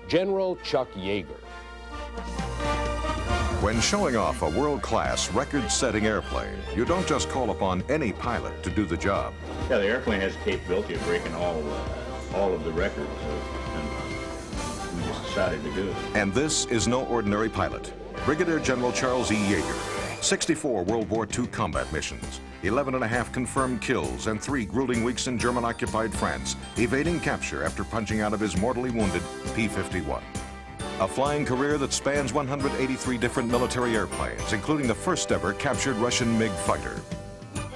General Chuck Yeager. When showing off a world-class, record-setting airplane, you don't just call upon any pilot to do the job. Yeah, the airplane has the capability of breaking all of the records, and we just decided to do it. And this is no ordinary pilot. Brigadier General Charles E. Yeager, 64 World War II combat missions, 11.5 confirmed kills, and 3 grueling weeks in German-occupied France, evading capture after punching out of his mortally wounded P-51. A flying career that spans 183 different military airplanes, including the first ever captured Russian MiG fighter.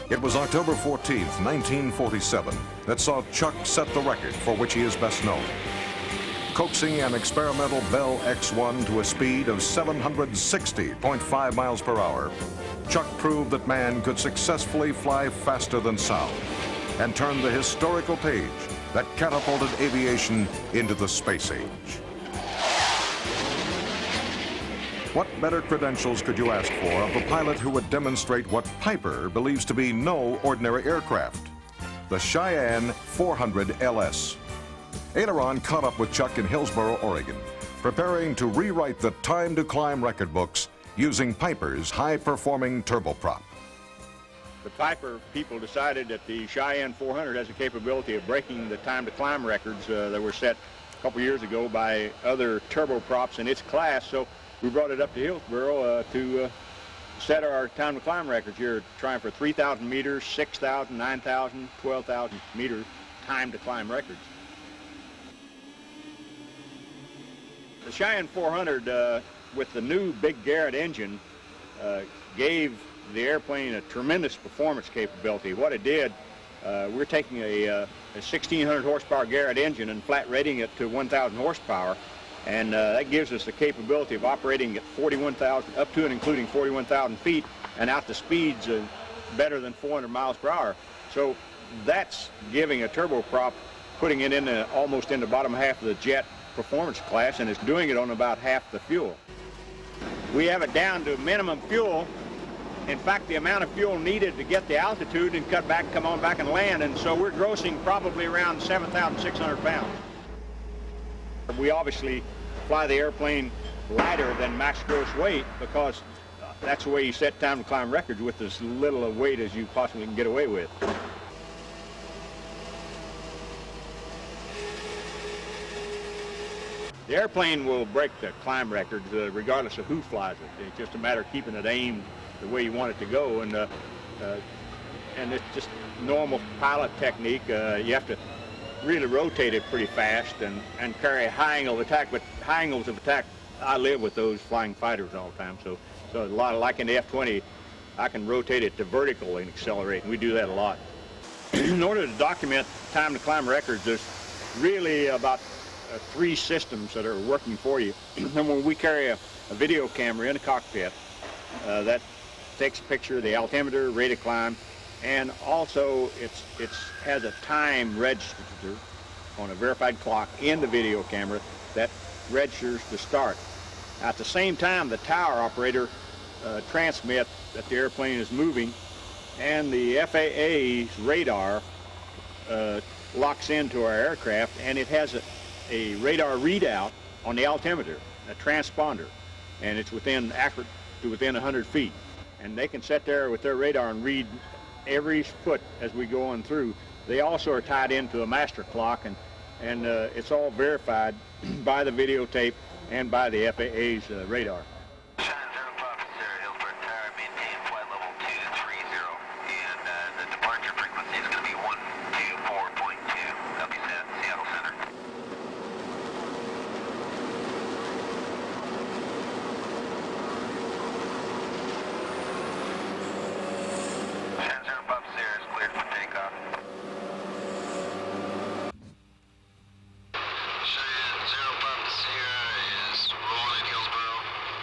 It was October 14th, 1947, that saw Chuck set the record for which he is best known. Coaxing an experimental Bell X-1 to a speed of 760.5 miles per hour, Chuck proved that man could successfully fly faster than sound and turned the historical page that catapulted aviation into the space age. What better credentials could you ask for of the pilot who would demonstrate what Piper believes to be no ordinary aircraft? The Cheyenne 400LS. Aileron caught up with Chuck in Hillsboro, Oregon, preparing to rewrite the time to climb record books using Piper's high-performing turboprop. The Piper people decided that the Cheyenne 400 has the capability of breaking the time to climb records that were set a couple years ago by other turboprops in its class. So we brought it up to Hillsboro to set our time to climb records here, trying for 3,000 meters, 6,000, 9,000, 12,000 meter time to climb records. The Cheyenne 400, with the new big Garrett engine, gave the airplane a tremendous performance capability. What it did, we're taking a 1,600 horsepower Garrett engine and flat rating it to 1,000 horsepower. And that gives us the capability of operating at 41,000, up to and including 41,000 feet, and out to speeds better than 400 miles per hour. So that's giving a turboprop, putting it in almost in the bottom half of the jet performance class, and it's doing it on about half the fuel. We have it down to minimum fuel. In fact, the amount of fuel needed to get the altitude and come on back and land, and so we're grossing probably around 7,600 pounds. We obviously fly the airplane lighter than max gross weight because that's the way you set time to climb records, with as little of weight as you possibly can get away with. The airplane will break the climb records regardless of who flies it. It's just a matter of keeping it aimed the way you want it to go, and it's just normal pilot technique. You have to really rotate it pretty fast and carry a high angle of attack, but high angles of attack, I live with those flying fighters all the time, so a lot of, like in the F-20, I can rotate it to vertical and accelerate, and we do that a lot. In order to document time to climb records, there's really about 3 systems that are working for you. Number one, we carry a video camera in the cockpit that takes a picture of the altimeter, rate of climb, and also it has a time register on a verified clock in the video camera that registers the start. At the same time, the tower operator transmits that the airplane is moving, and the FAA's radar locks into our aircraft, and it has a radar readout on the altimeter, a transponder, and it's accurate to within 100 feet. And they can sit there with their radar and read every foot as we go on through. They also are tied into a master clock, and it's all verified by the videotape and by the FAA's radar. Cheyenne 05 Sierra, Hillsboro Tower, maintain flight level 230, and the departure frequency is going to be 124.2. Copy set, Seattle Center. Cheyenne 05 Sierra is cleared for takeoff. Cheyenne 05 Sierra is rolling in Hillsboro,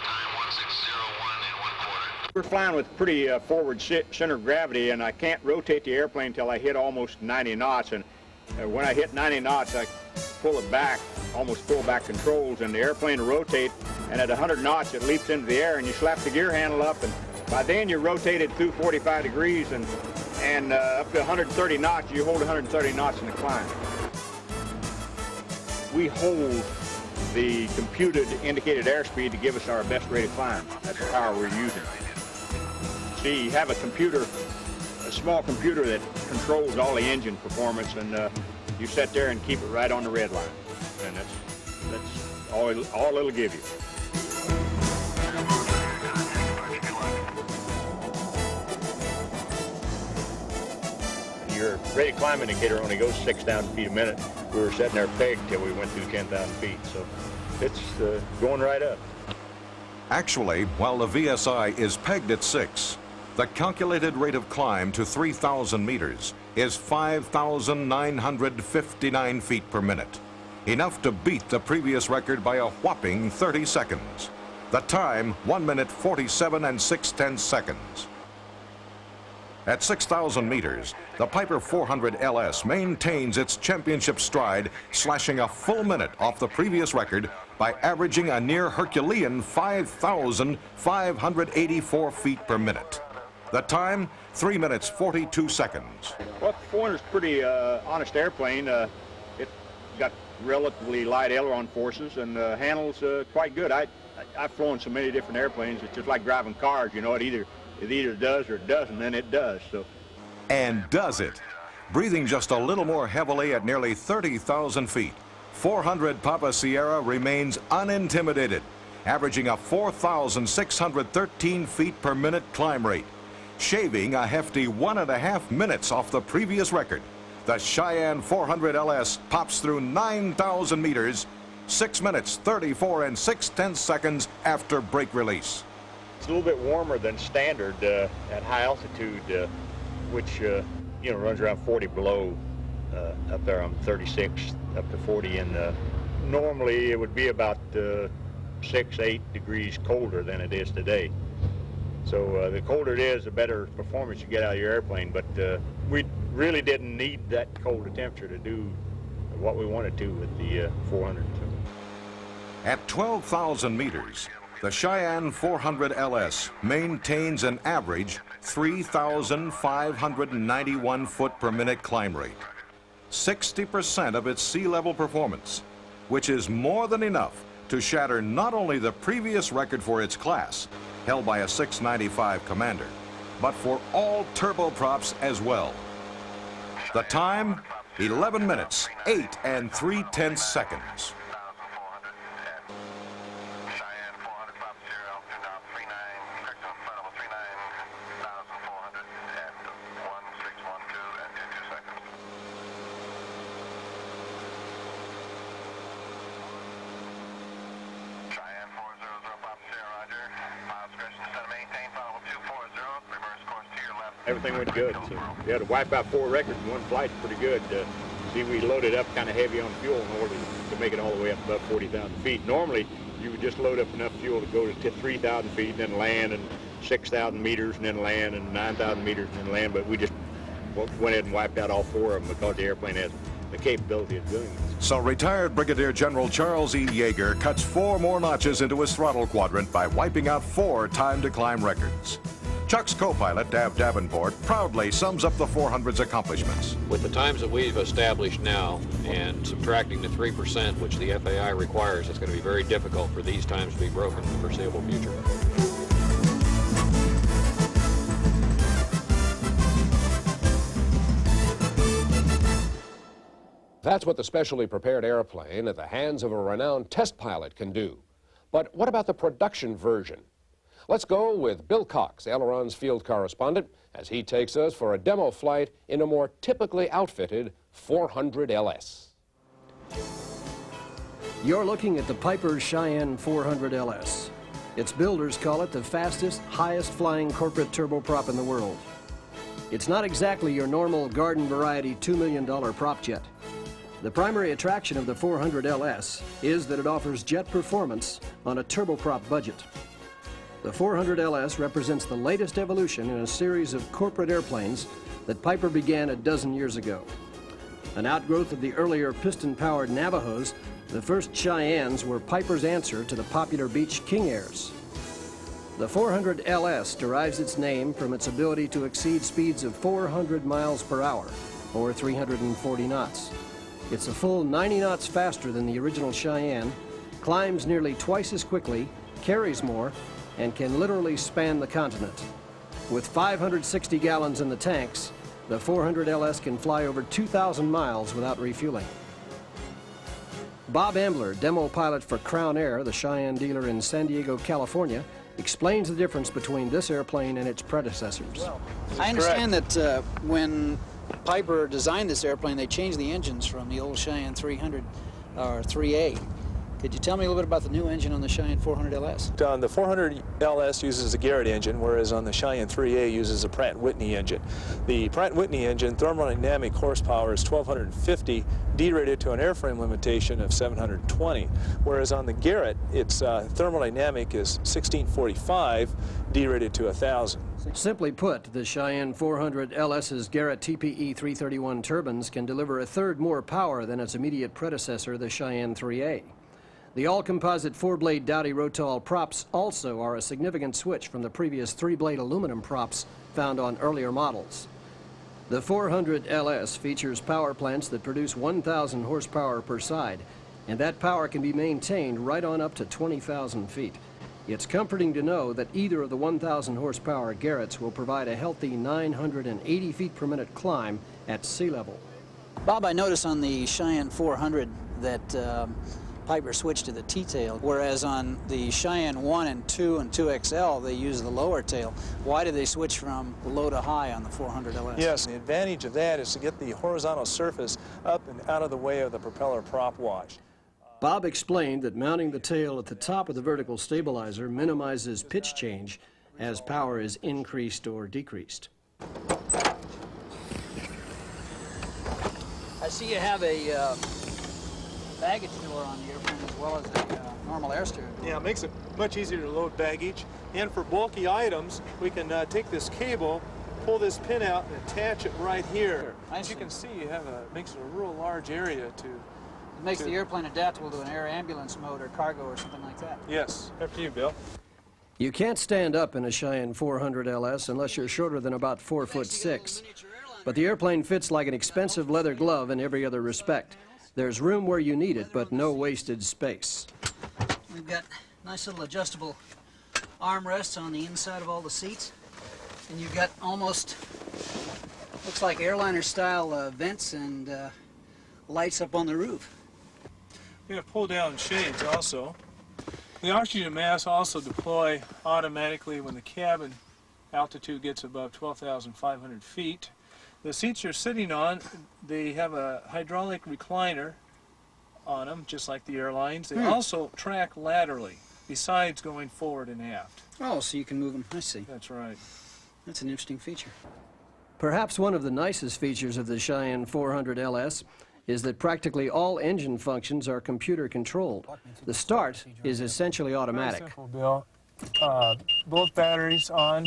time 1601 and 1/4. We're flying with pretty forward center of gravity, and I can't rotate the airplane until I hit almost 90 knots. And when I hit 90 knots, I pull it back, almost pull back controls, and the airplane will rotate. And at 100 knots, it leaps into the air, and you slap the gear handle up, and by then you're rotated through 45 degrees, and up to 130 knots, you hold 130 knots in the climb. We hold the computed indicated airspeed to give us our best rate of climb. That's the power we're using. See, you have a computer, a small computer that controls all the engine performance, and you sit there and keep it right on the red line. And that's all it'll give you. Your rate of climb indicator only goes 6,000 feet a minute. We were sitting there pegged till we went through 10,000 feet, so it's going right up. Actually, while the VSI is pegged at 6, the calculated rate of climb to 3,000 meters is 5,959 feet per minute, enough to beat the previous record by a whopping 30 seconds. The time, 1 minute 47 and 6/10 seconds. At 6,000 meters, the Piper 400LS maintains its championship stride, slashing a full minute off the previous record by averaging a near Herculean 5,584 feet per minute. The time, 3 minutes 42 seconds. Well, the 400 is a pretty honest airplane. It got relatively light aileron forces and handles quite good. I've flown so many different airplanes. It's just like driving cars, you know. It either does or it doesn't, and it does. So. And does it? Breathing just a little more heavily at nearly 30,000 feet, 400 Papa Sierra remains unintimidated, averaging a 4,613 feet per minute climb rate, shaving a hefty 1.5 minutes off the previous record. The Cheyenne 400LS pops through 9,000 meters, 6 minutes 34 and 6/10 seconds after brake release. It's a little bit warmer than standard at high altitude, which runs around 40 below. Up there I'm 36 up to 40, and normally it would be about 6-8 degrees colder than it is today. So the colder it is, the better performance you get out of your airplane. But we really didn't need that colder temperature to do what we wanted to with the 400. At 12,000 meters, the Cheyenne 400LS maintains an average 3,591 foot per minute climb rate, 60% of its sea level performance, which is more than enough to shatter not only the previous record for its class, held by a 695 Commander, but for all turboprops as well. The time, 11 minutes, 8 and 3/10 seconds. Everything went good. So we had to wipe out 4 records in one flight. Pretty good. See, we loaded up kind of heavy on fuel in order to make it all the way up above 40,000 feet. Normally, you would just load up enough fuel to go to 3,000 feet and then land, and 6,000 meters and then land, and 9,000 meters and then land. But we just went ahead and wiped out all 4 of them because the airplane has the capability of doing this. So retired Brigadier General Charles E. Yeager cuts 4 more notches into his throttle quadrant by wiping out 4 time-to-climb records. Chuck's co-pilot, Dav Davenport, proudly sums up the 400's accomplishments. With the times that we've established now and subtracting the 3%, which the FAI requires, it's going to be very difficult for these times to be broken in the foreseeable future. That's what the specially prepared airplane at the hands of a renowned test pilot can do. But what about the production version? Let's go with Bill Cox, Aileron's field correspondent, as he takes us for a demo flight in a more typically outfitted 400LS. You're looking at the Piper Cheyenne 400LS. Its builders call it the fastest, highest flying corporate turboprop in the world. It's not exactly your normal garden variety $2 million prop jet. The primary attraction of the 400LS is that it offers jet performance on a turboprop budget. The 400LS represents the latest evolution in a series of corporate airplanes that Piper began a dozen years ago. An outgrowth of the earlier piston-powered Navajos, the first Cheyennes were Piper's answer to the popular Beech King Airs. The 400LS derives its name from its ability to exceed speeds of 400 miles per hour, or 340 knots. It's a full 90 knots faster than the original Cheyenne climbs nearly twice as quickly, carries more, and can literally span the continent. With 560 gallons in the tanks, the 400LS can fly over 2,000 miles without refueling. Bob Ambler, demo pilot for Crown Air, the Cheyenne dealer in San Diego, California, explains the difference between this airplane and its predecessors. I understand that when Piper designed this airplane, they changed the engines from the old Cheyenne 300 or 3A. Could you tell me a little bit about the new engine on the Cheyenne 400LS? The 400LS uses a Garrett engine, whereas on the Cheyenne 3A uses a Pratt & Whitney engine. The Pratt & Whitney engine thermodynamic horsepower is 1,250, derated to an airframe limitation of 720, whereas on the Garrett, its thermodynamic is 1,645, derated to 1,000. Simply put, the Cheyenne 400LS's Garrett TPE 331 turbines can deliver a third more power than its immediate predecessor, the Cheyenne 3A. The all-composite four-blade Dowdy Rotal props also are a significant switch from the previous three-blade aluminum props found on earlier models. The 400LS features power plants that produce 1,000 horsepower per side, and that power can be maintained right on up to 20,000 feet. It's comforting to know that either of the 1,000 horsepower Garretts will provide a healthy 980 feet per minute climb at sea level. Bob, I noticed on the Cheyenne 400 that Piper switched to the T-tail, whereas on the Cheyenne 1 and 2 and 2XL, they use the lower tail. Why did they switch from low to high on the 400LS? Yes, the advantage of that is to get the horizontal surface up and out of the way of the propeller prop wash. Bob explained that mounting the tail at the top of the vertical stabilizer minimizes pitch change as power is increased or decreased. I see you have a baggage door on the airplane as well as a normal air steering door. Yeah, it makes it much easier to load baggage. And for bulky items, we can take this cable, pull this pin out, and attach it right here. As you can see, you have makes it a real large area to... It makes the airplane adaptable to an air ambulance mode or cargo or something like that. Yes. After you, Bill. You can't stand up in a Cheyenne 400LS unless you're shorter than about 4'6". But the airplane fits like an expensive leather glove in every other respect. There's room where you need it, but no wasted space. We've got nice little adjustable armrests on the inside of all the seats. And you've got almost, looks like airliner-style vents and lights up on the roof. We have pull-down shades also. The oxygen masks also deploy automatically when the cabin altitude gets above 12,500 feet. The seats you're sitting on, they have a hydraulic recliner on them, just like the airlines. They also track laterally, besides going forward and aft. Oh, so you can move them. I see. That's right. That's an interesting feature. Perhaps one of the nicest features of the Cheyenne 400LS is that practically all engine functions are computer controlled. The start is essentially automatic. Very simple, Bill. Both batteries on,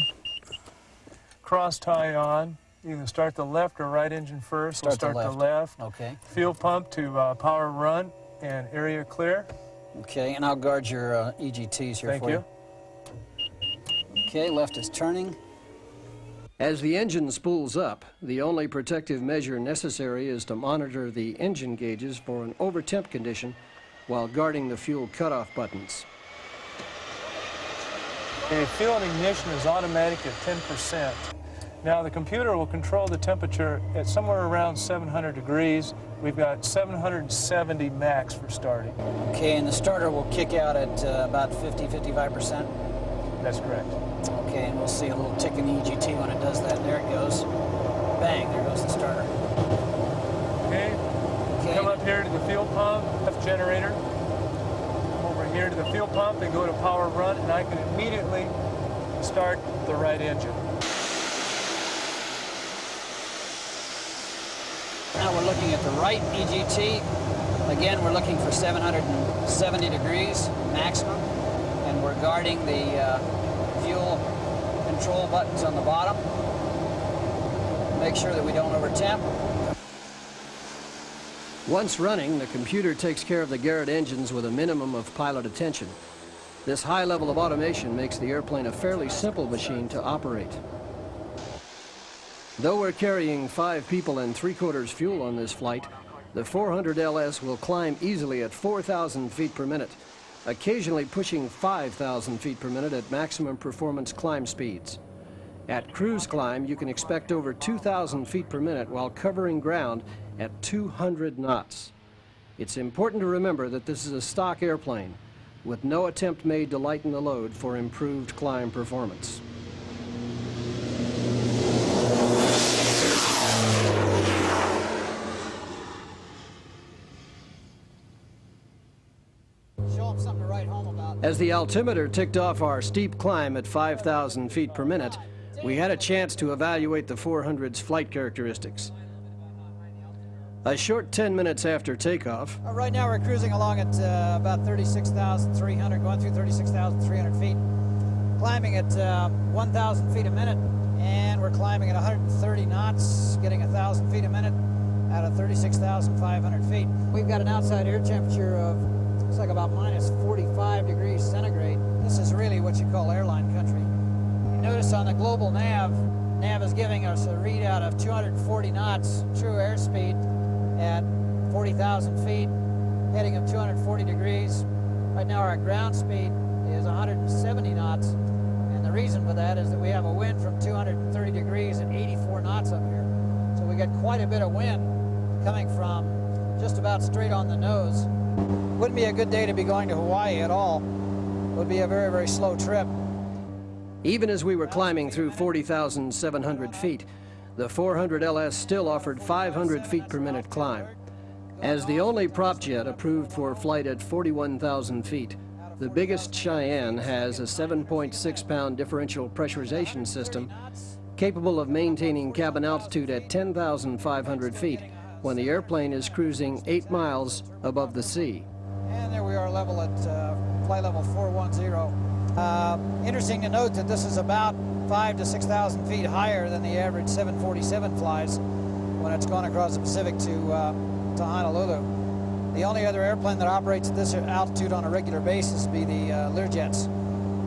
cross tie on. You can start the left or right engine first. We'll start the left. Okay. Fuel pump to power run and area clear. Okay, and I'll guard your EGTs here Thank for you. Okay, left is turning. As the engine spools up, the only protective measure necessary is to monitor the engine gauges for an over-temp condition while guarding the fuel cutoff buttons. Okay, fuel and ignition is automatic at 10%. Now the computer will control the temperature at somewhere around 700 degrees. We've got 770 max for starting. Okay, and the starter will kick out at about 50–55%. That's correct. Okay, and we'll see a little tick in the EGT when it does that. There it goes. Bang, there goes the starter. Okay, come up here to the fuel pump, left generator. Come over here to the fuel pump and go to power run, and I can immediately start the right engine. Now we're looking at the right EGT. Again, we're looking for 770 degrees maximum, and we're guarding the fuel control buttons on the bottom. Make sure that we don't overtemp. Once running, the computer takes care of the Garrett engines with a minimum of pilot attention. This high level of automation makes the airplane a fairly simple machine to operate. Though we're carrying 5 people and 3/4 fuel on this flight, the 400LS will climb easily at 4,000 feet per minute occasionally pushing 5,000 feet per minute at maximum performance climb speeds. At cruise climb, you can expect over 2,000 feet per minute while covering ground at 200 knots. It's important to remember that this is a stock airplane, with no attempt made to lighten the load for improved climb performance. As the altimeter ticked off our steep climb at 5,000 feet per minute, we had a chance to evaluate the 400's flight characteristics. A short 10 minutes after takeoff... Right now we're cruising along at about 36,300, going through 36,300 feet, climbing at 1,000 feet a minute, and we're climbing at 130 knots, getting 1,000 feet a minute out of 36,500 feet. We've got an outside air temperature of, looks like about minus 45 degrees centigrade. This is really what you call airline country. You notice on the global nav is giving us a readout of 240 knots true airspeed at 40,000 feet, heading of 240 degrees. Right now our ground speed is 170 knots, and the reason for that is that we have a wind from 230 degrees and 84 knots up here. So we get quite a bit of wind coming from just about straight on the nose. Wouldn't be a good day to be going to Hawaii at all. It would be a very, very slow trip. Even as we were climbing through 40,700 feet, the 400LS still offered 500 feet per minute climb. As the only prop jet approved for flight at 41,000 feet, the biggest Cheyenne has a 7.6-pound differential pressurization system capable of maintaining cabin altitude at 10,500 feet when the airplane is cruising 8 miles above the sea. And there we are level at flight level 410. Interesting to note that this is about 5,000 to 6,000 feet higher than the average 747 flies when it's going across the Pacific to Honolulu. The only other airplane that operates at this altitude on a regular basis would be the Learjets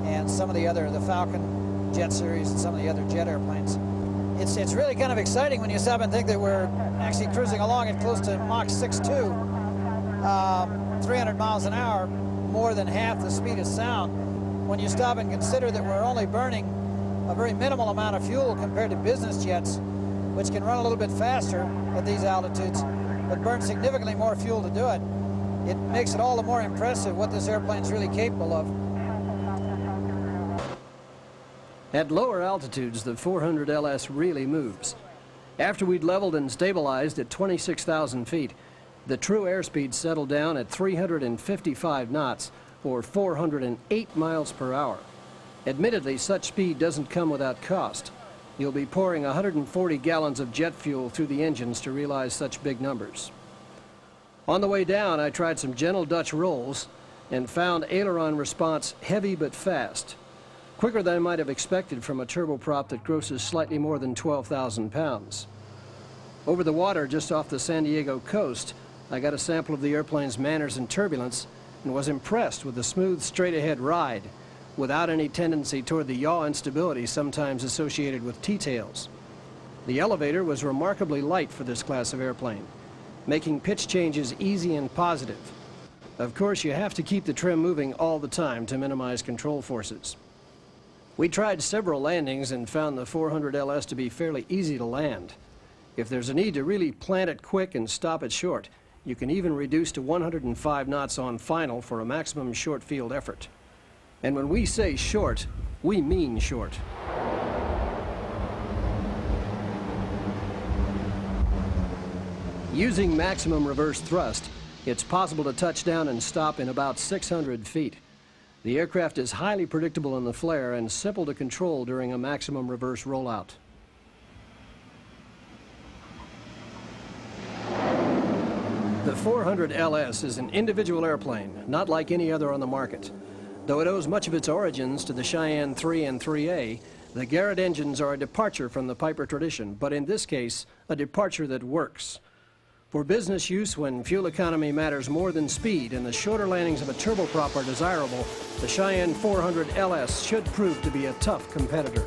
and some of the other, the Falcon jet series and some of the other jet airplanes. It's really kind of exciting when you stop and think that we're actually cruising along at close to Mach 6.2, 300 miles an hour, more than half the speed of sound. When you stop and consider that we're only burning a very minimal amount of fuel compared to business jets, which can run a little bit faster at these altitudes, but burn significantly more fuel to do it, it makes it all the more impressive what this airplane's really capable of. At lower altitudes, the 400LS really moves. After we'd leveled and stabilized at 26,000 feet, the true airspeed settled down at 355 knots, or 408 miles per hour. Admittedly, such speed doesn't come without cost. You'll be pouring 140 gallons of jet fuel through the engines to realize such big numbers. On the way down, I tried some gentle Dutch rolls and found aileron response heavy but fast, quicker than I might have expected from a turboprop that grosses slightly more than 12,000 pounds. Over the water just off the San Diego coast, I got a sample of the airplane's manners and turbulence and was impressed with the smooth, straight-ahead ride without any tendency toward the yaw instability sometimes associated with T-tails. The elevator was remarkably light for this class of airplane, making pitch changes easy and positive. Of course, you have to keep the trim moving all the time to minimize control forces. We tried several landings and found the 400LS to be fairly easy to land. If there's a need to really plant it quick and stop it short, you can even reduce to 105 knots on final for a maximum short field effort. And when we say short, we mean short. Using maximum reverse thrust, it's possible to touch down and stop in about 600 feet. The aircraft is highly predictable in the flare and simple to control during a maximum reverse rollout. The 400LS is an individual airplane, not like any other on the market. Though it owes much of its origins to the Cheyenne 3 and 3A, the Garrett engines are a departure from the Piper tradition, but in this case, a departure that works. For business use, when fuel economy matters more than speed and the shorter landings of a turboprop are desirable, the Cheyenne 400LS should prove to be a tough competitor.